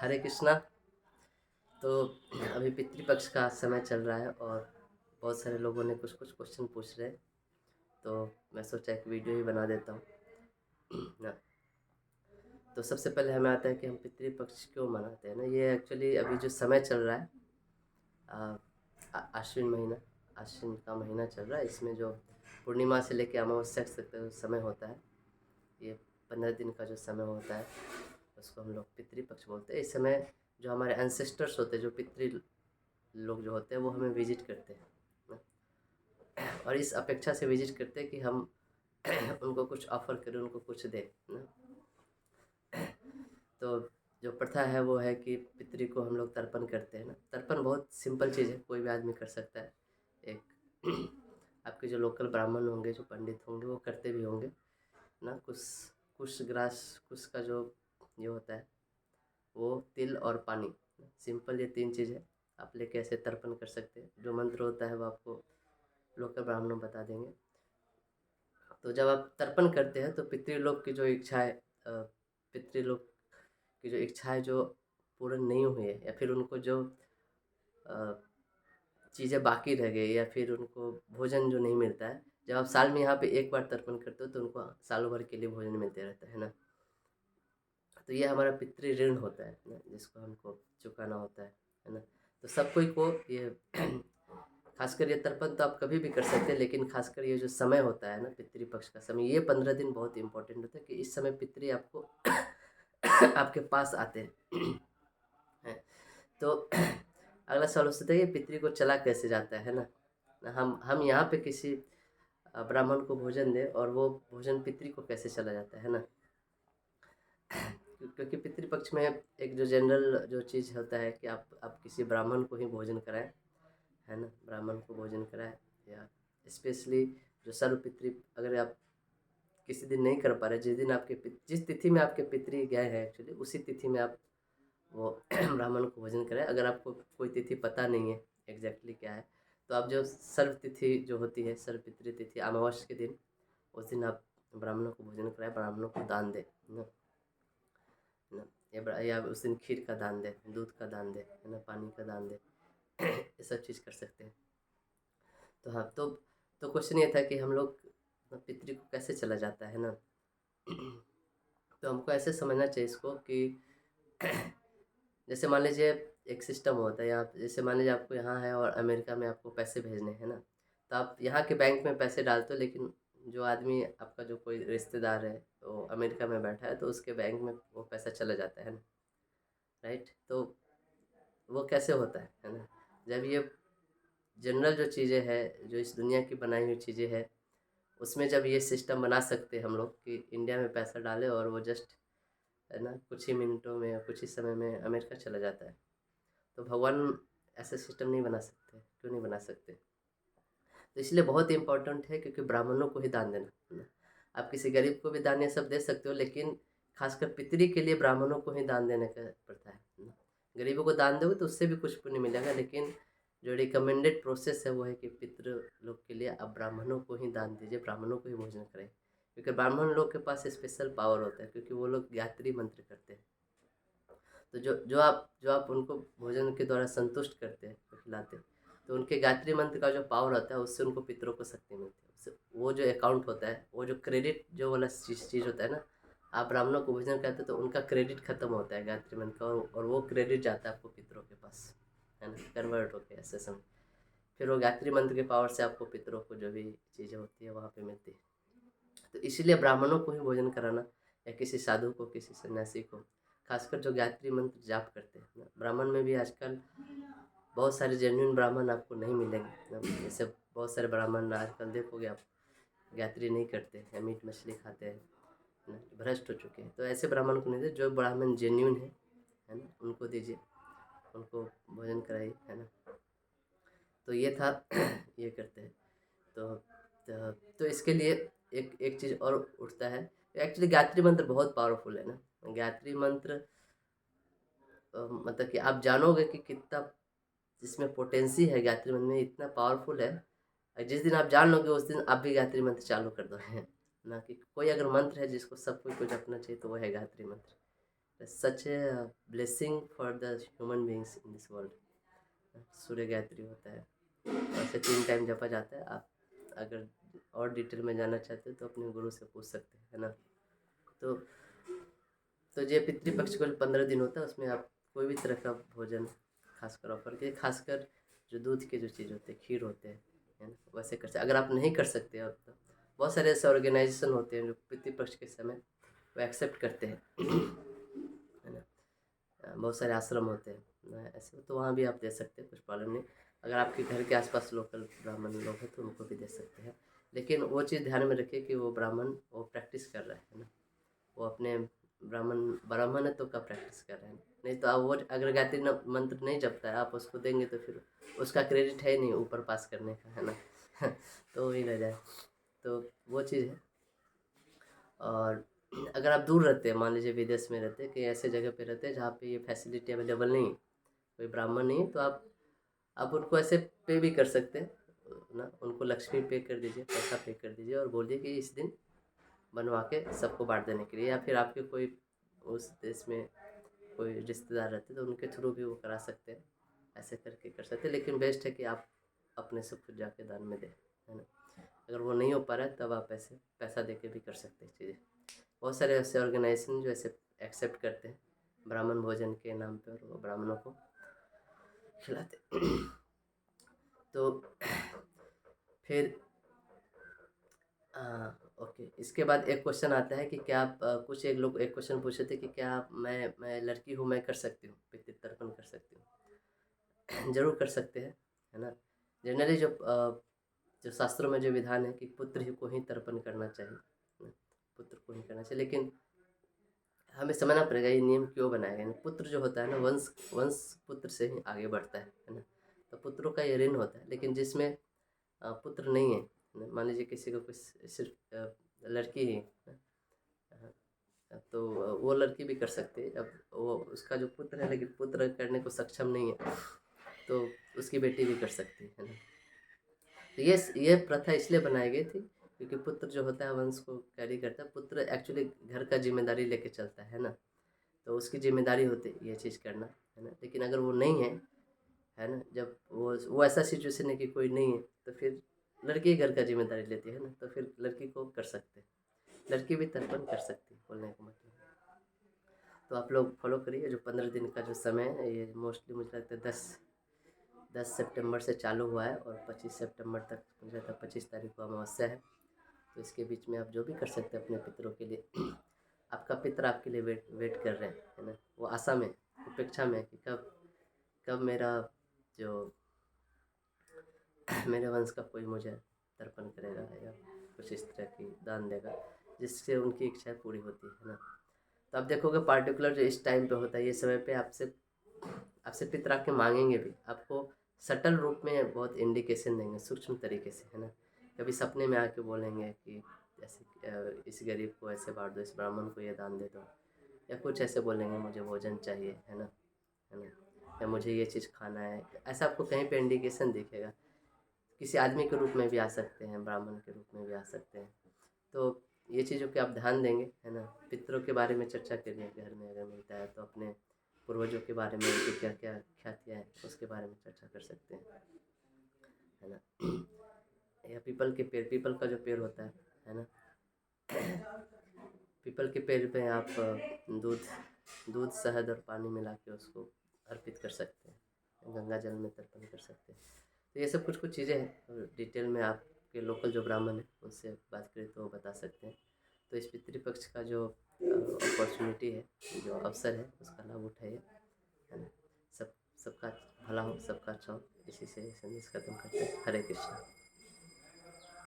हरे कृष्णा। तो अभी पितृपक्ष का समय चल रहा है और बहुत सारे लोगों ने कुछ कुछ क्वेश्चन पूछ रहे हैं, तो मैं सोचा एक वीडियो ही बना देता हूँ ना। तो सबसे पहले हमें आता है कि हम पितृपक्ष क्यों मनाते हैं ना। ये एक्चुअली अभी जो समय चल रहा है, आश्विन महीना, आश्विन का महीना चल रहा है। इसमें जो पूर्णिमा से लेकर अमावस्या तक का समय होता है, ये 15 दिन का जो समय होता है उसको हम लोग पितृपक्ष बोलते हैं। इस समय जो हमारे एंसेस्टर्स होते हैं, जो पितृ लोग जो होते हैं, वो हमें विजिट करते हैं ना। और इस अपेक्षा से विजिट करते हैं कि हम उनको कुछ ऑफर करें, उनको कुछ दें ना। तो जो प्रथा है वो है कि पितृ को हम लोग तर्पण करते हैं ना। तर्पण बहुत सिंपल चीज़ है, कोई भी आदमी कर सकता है। एक आपके जो लोकल ब्राह्मण होंगे, जो पंडित होंगे, वो करते भी होंगे ना। कुछ ग्रास, कुछ का जो ये होता है वो तिल और पानी, सिंपल ये 3 चीज़ है। आप लेके ऐसे तर्पण कर सकते हैं। जो मंत्र होता है वो आपको लोकल ब्राह्मण बता देंगे। तो जब आप तर्पण करते हैं तो पितृलोक की जो इच्छाएं, पितृलोक की जो इच्छाएं जो पूर्ण नहीं हुई है, या फिर उनको जो चीज़ें बाकी रह गई, या फिर उनको भोजन जो नहीं मिलता है, जब आप साल में यहाँ पे एक बार तर्पण करते हो तो उनको सालों भर के लिए भोजन मिलते रहता है ना। तो ये हमारा पितृ ऋण होता है ना, जिसको हमको चुकाना होता है ना। तो सब कोई को ये खासकर ये तर्पण तो आप कभी भी कर सकते हैं, लेकिन खासकर ये जो समय होता है ना, पितृपक्ष का समय, ये 15 दिन बहुत इंपॉर्टेंट होता है कि इस समय पितृ आपको आपके पास आते हैं। तो अगला सवाल हो सकता है कि पितृ को चला कैसे जाता है ना। हम यहाँ पे किसी ब्राह्मण को भोजन दें और वो भोजन पितृ को कैसे चला जाता है ना। क्योंकि पितृपक्ष में एक जो जनरल जो चीज़ होता है कि आप किसी ब्राह्मण को ही भोजन कराएं, है ना। ब्राह्मण को भोजन कराएं, या स्पेशली जो सर्वपितृ, अगर आप किसी दिन नहीं कर पा रहे, जिस दिन आपके जिस तिथि में आपके पितृ गए हैं एक्चुअली, उसी तिथि में आप वो ब्राह्मण को भोजन कराएं। अगर आपको कोई तिथि पता नहीं है एग्जैक्टली क्या है, तो आप जो सर्व तिथि जो होती है, सर्व पितृ तिथि अमावस्या के दिन, उस दिन आप ब्राह्मणों को भोजन कराएं, ब्राह्मणों को दान दें ना। ना, या उस दिन खीर का दान दे, दूध का दान दे, है ना, पानी का दान दे। ये सब चीज़ कर सकते हैं। तो हाँ, तो क्वेश्चन ये था कि हम लोग पितृ को कैसे चला जाता है ना। तो हमको ऐसे समझना चाहिए इसको कि जैसे मान लीजिए एक सिस्टम होता है यहाँ, जैसे मान लीजिए आपको यहाँ है और अमेरिका में आपको पैसे भेजने हैं ना, तो आप यहाँ के बैंक में पैसे डालते हो, लेकिन जो आदमी आपका जो कोई रिश्तेदार है वो अमेरिका में बैठा है, तो उसके बैंक में वो पैसा चला जाता है ना, राइट। तो वो कैसे होता है ना। जब ये जनरल जो चीज़ें हैं, जो इस दुनिया की बनाई हुई चीज़ें हैं, उसमें जब ये सिस्टम बना सकते हैं हम लोग कि इंडिया में पैसा डालें और वो जस्ट, है ना, कुछ ही मिनटों में या कुछ ही समय में अमेरिका चला जाता है, तो भगवान ऐसा सिस्टम नहीं बना सकते, क्यों नहीं बना सकते। तो इसलिए बहुत इम्पोर्टेंट है, क्योंकि ब्राह्मणों को ही दान देना है ना। आप किसी गरीब को भी दान ये सब दे सकते हो, लेकिन खासकर पितरी के लिए ब्राह्मणों को ही दान देने का पड़ता है ना। गरीबों को दान दोगे तो उससे भी कुछ पुण्य मिलेगा, लेकिन जो रिकमेंडेड प्रोसेस है वो है कि पितृ लोग के लिए आप ब्राह्मणों को ही दान दीजिए, ब्राह्मणों को ही भोजन करें, क्योंकि ब्राह्मण लोग के पास स्पेशल पावर होता है, क्योंकि वो लोग गायत्री मंत्र करते हैं। तो जो आप उनको भोजन के द्वारा संतुष्ट करते हैं, खिलाते हैं, तो उनके गायत्री मंत्र का जो पावर होता है उससे उनको पितरों को शक्ति मिलती है। उससे वो जो अकाउंट होता है, वो जो क्रेडिट जो वाला चीज़ होता है ना, आप ब्राह्मणों को भोजन करते हैं तो उनका क्रेडिट खत्म होता है गायत्री मंत्र का, और वो क्रेडिट जाता है आपको पितरों के पास, है ना, कन्वर्ट होकर ऐसे समय। फिर वो गायत्री मंत्र के पावर से आपको पितरों को जो भी चीज़ें होती है वहाँ पे मिलती है। तो इसीलिए ब्राह्मणों को ही भोजन कराना, या किसी साधु को, किसी सन्यासी को, खासकर जो गायत्री मंत्र जाप करते हैं ना। ब्राह्मण में भी आजकल बहुत सारे जेन्युइन ब्राह्मण आपको नहीं मिलेंगे ना। जैसे बहुत सारे ब्राह्मण आजकल देखोगे आप गायत्री नहीं करते हैं, मीट मछली खाते हैं ना, भ्रष्ट हो चुके हैं। तो ऐसे ब्राह्मण को नहीं दे, जो ब्राह्मण जेन्युइन है ना, उनको दीजिए, उनको भोजन कराइए, है ना। तो ये था ये करते हैं। तो तो इसके लिए एक एक चीज़ और उठता है। एक्चुअली गायत्री मंत्र बहुत पावरफुल है ना। गायत्री मंत्र मतलब कि आप जानोगे कि कितना इसमें पोटेंसी है, गायत्री मंत्र में इतना पावरफुल है। जिस दिन आप जान लोगे उस दिन आप भी गायत्री मंत्र चालू कर दो है ना। कि कोई अगर मंत्र है जिसको सब कोई को जपना चाहिए तो वो है Gayatri mantra, such a blessing for the human beings in this world. Surya Gayatri होता है, ऐसे 3 टाइम जपा जाता है। आप अगर और डिटेल में जानना चाहते हो तो अपने गुरु से पूछ सकते हैं, है ना। तो ये पितृपक्ष का जो 15 दिन होता है उसमें आप कोई भी तरह का भोजन खासकर ऑफर कीजिए, खासकर जो दूध के जो चीज़ होते हैं, खीर होते हैं, है ना, वैसे कर सकते। अगर आप नहीं कर सकते अब तो बहुत सारे ऐसे ऑर्गेनाइजेशन होते हैं जो पितृपक्ष के समय वो एक्सेप्ट करते हैं, है ना। बहुत सारे आश्रम होते हैं ऐसे, तो वहाँ भी आप दे सकते हैं, कुछ प्रॉब्लम नहीं। अगर आपके घर के आसपास लोकल ब्राह्मण लोग हैं तो उनको भी दे सकते हैं, लेकिन वो चीज़ ध्यान में रखिए कि वो ब्राह्मण वो प्रैक्टिस कर रहा है ना, वो अपने ब्राह्मणत्व का प्रैक्टिस कर रहे हैं। नहीं तो आप वो अगर गायत्री मंत्र नहीं जपता है, आप उसको देंगे तो फिर उसका क्रेडिट है ही नहीं ऊपर पास करने का, है ना। तो वही रह जाए, तो वो चीज़ है। और अगर आप दूर रहते हैं, मान लीजिए विदेश में रहते हैं, कहीं ऐसे जगह पे रहते हैं जहाँ पे ये फैसिलिटी अवेलेबल नहीं है, कोई ब्राह्मण नहीं है, तो आप उनको ऐसे पे भी कर सकते हैं ना, उनको लक्ष्मी पे कर दीजिए, पैसा पे कर दीजिए और बोलिए कि इस दिन बनवा के सबको बांट देने के लिए। या फिर आपके कोई उस देश में कोई रिश्तेदार रहते तो उनके थ्रू भी वो करा सकते हैं, ऐसे करके कर सकते हैं। लेकिन बेस्ट है कि आप अपने से खुद जाके दान में दें, है ना। अगर वो नहीं हो पा रहा है तब आप ऐसे पैसा दे के भी कर सकते हैं चीज़ें। बहुत सारे ऐसे ऑर्गेनाइजेशन जो ऐसे एक्सेप्ट करते हैं ब्राह्मण भोजन के नाम पर, वो ब्राह्मणों को खिलाते। तो फिर ओके, इसके बाद एक क्वेश्चन आता है कि क्या आप कुछ एक लोग एक क्वेश्चन पूछे थे कि क्या मैं लड़की हूँ, मैं कर सकती हूँ पितृ तर्पण कर सकती हूँ। ज़रूर कर सकते हैं, है ना। जनरली जो शास्त्रों में जो विधान है कि पुत्र ही को ही तर्पण करना चाहिए, है ना? पुत्र को ही करना चाहिए, लेकिन हमें समझना पड़ेगा ये नियम क्यों बनाया गया है। पुत्र जो होता है ना, वंश वंश पुत्र से ही आगे बढ़ता है ना। तो पुत्रों का ये ऋण होता है, लेकिन जिसमें पुत्र नहीं है, मान लीजिए किसी को कुछ सिर्फ लड़की ही है, तो वो लड़की भी कर सकती है। अब वो उसका जो पुत्र है लेकिन पुत्र करने को सक्षम नहीं है, तो उसकी बेटी भी कर सकती है ना। तो ये प्रथा इसलिए बनाई गई थी क्योंकि पुत्र जो होता है वंश को कैरी करता है। पुत्र एक्चुअली घर का जिम्मेदारी लेके चलता है ना, तो उसकी जिम्मेदारी होती है ये चीज़ करना, है ना। लेकिन अगर वो नहीं है ना, जब वो ऐसा सिचुएशन है कि कोई नहीं है, तो फिर लड़की घर का जिम्मेदारी लेती है ना, तो फिर लड़की को कर सकते हैं, लड़की भी तर्पण कर सकती है, बोलने का मतलब। तो आप लोग फॉलो करिए जो 15 दिन का जो समय है, ये मोस्टली मुझे लगता है 10 सितंबर से चालू हुआ है और 25 सितंबर तक, मुझे लगता है 25 तारीख को अमावस्या है। तो इसके बीच में आप जो भी कर सकते हैं अपने पितरों के लिए। आपका पितर आपके लिए वेट कर रहे हैं, है ना। वो आशा में, उपेक्षा में कि कब कब मेरा जो मेरे वंश का कोई मुझे तर्पण करेगा या कुछ इस तरह की दान देगा जिससे उनकी इच्छाएं पूरी होती है ना। तो आप देखोगे पार्टिकुलर जो इस टाइम पे होता है, ये समय पे आपसे आपसे पितर आके मांगेंगे भी, आपको सटल रूप में बहुत इंडिकेशन देंगे, सूक्ष्म तरीके से, है ना। कभी सपने में आके बोलेंगे कि जैसे इस गरीब को ऐसे बांट दो, इस ब्राह्मण को ये दान दे दो, या कुछ ऐसे बोलेंगे मुझे भोजन चाहिए, है ना, या मुझे ये चीज़ खाना है। ऐसा आपको कहीं पे इंडिकेशन दिखेगा। किसी आदमी के रूप में भी आ सकते हैं, ब्राह्मण के रूप में भी आ सकते हैं। तो ये चीज़ों पे आप ध्यान देंगे, है ना। पितरों के बारे में चर्चा करिए घर में, अगर मिलता है तो अपने पूर्वजों के बारे में, उनकी क्या क्या ख्यातियाँ हैं उसके बारे में चर्चा कर सकते हैं, है ना। या पीपल का जो पेड़ होता है ना। पीपल के पेड़ पे आप दूध शहद और पानी मिला के उसको अर्पित कर सकते हैं, गंगा जल में तर्पण कर सकते हैं। तो ये सब कुछ कुछ चीज़ें हैं, और डिटेल में आपके लोकल जो ब्राह्मण है उनसे बात करें तो वो बता सकते हैं। तो इस पितृपक्ष का जो अपॉर्चुनिटी है, जो अवसर है, उसका लाभ उठाइए, है ना। सबका भला हो, सबका अच्छा हो। इसी से संदेश खत्म करते हैं। हरे कृष्णा।